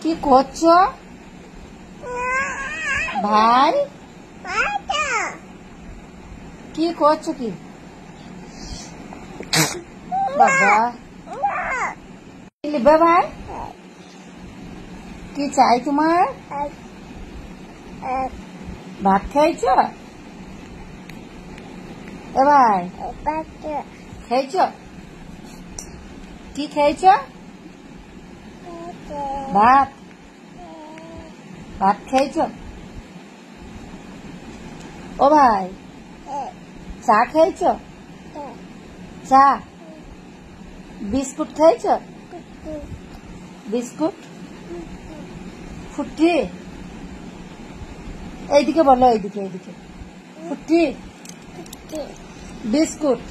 কি করছো ভাই? কি করছো কি বাবা? লিবে ভাই, কি চাই তোমার? ভাত খাইছো? এ ভাই খাইছো? কি খাইছো? ভাত ভাত খাইছো? ও ভাই চা খাইছো? চা বিস্কুট খাইছো? বিস্কুট ফুটি এইদিকে বলো, এইদিকে এইদিকে। ফুটি বিস্কুট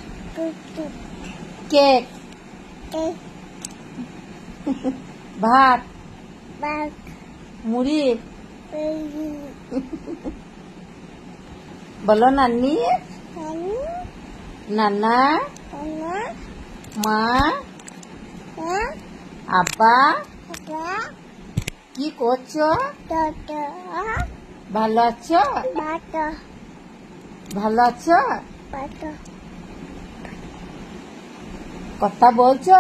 কেক ভাত মুড়ি বলো। নানি নানা মা আব্বা কি করছো? ভালো আছো? ভালো আছো? কথা বলছো?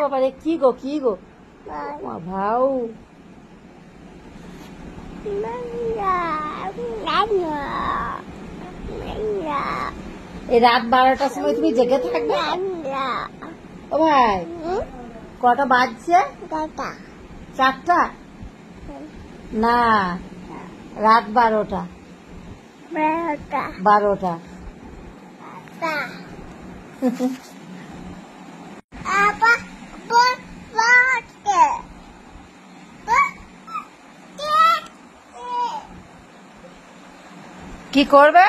বাবা রে, কি গো কি গো ভাও? এই রাত 12টার সময় তুমি জেগে থাকবে? ও ভাই কটা বাজছে? 4টা না, রাত 12টা। কি করবে?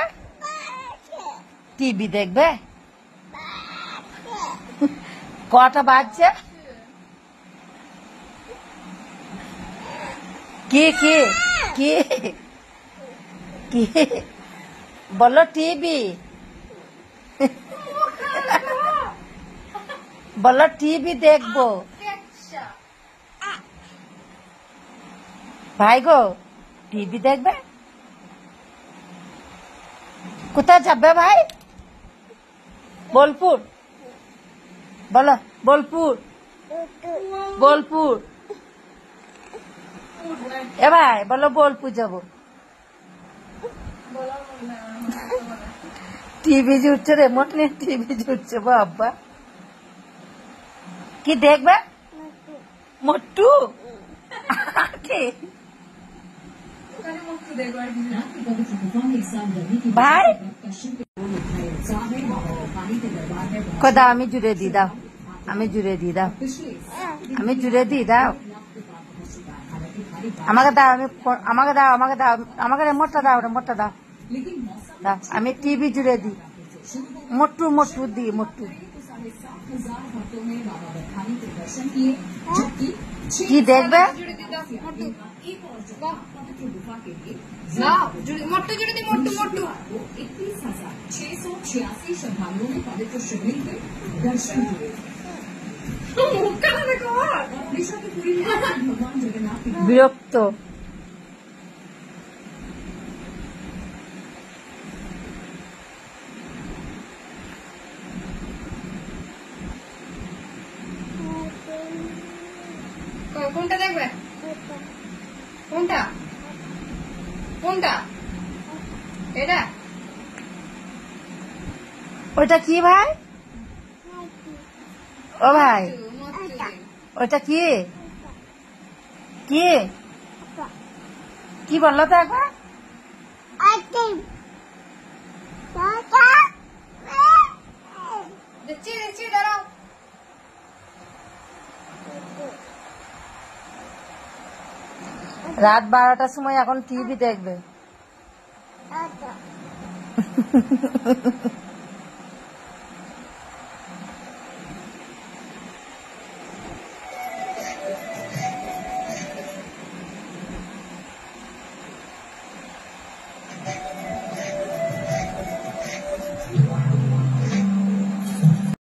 টিভি দেখবে? কটা বাজছে? কি কি কি কি বলো? টিভি বলো, টিভি দেখবো। ভাই গো টিভি দেখবে? কোথায় যাবে ভাই? বোলপুর বলো, বোলপুর বোলপুর। এ ভাই বলো বোলপুর যাবো। টিভি জুটছে, রেমোট নিয়ে টিভি জুটছে বাবা। কি দেখবে? মোট্টু ভাই দাও, আমি জুড়ে দিই, দাও আমি জুড়ে দিই, দাও আমি জুড়ে দিই, দাও আমাকে দাও, আমাকে দাও, আমাকে দাও, আমাকে রেমোটটা দাও, রেমোটটা দাও, দাও আমি টিভি জুড়ে দিই। মোট্টু মোট্টু দিই, মোট্টু। কি দেখবে? मोट्टू जुड़े दी, मोट्टू मोट्टू 31,686 श्रद्धालुओं ने पवित्र शिवलिंग में दर्शन किए। भगवान जगन्नाथ বিরক্ত। কোনটা দেখবে? কোনটা কোনটা? এটা ওইটা কি ভাই? ও ভাই ওইটা কি কি কি বললো তো একবার? দেখছি দেখছি, দাঁড়াও। রাত 12টার সময় এখন টিভি দেখবে।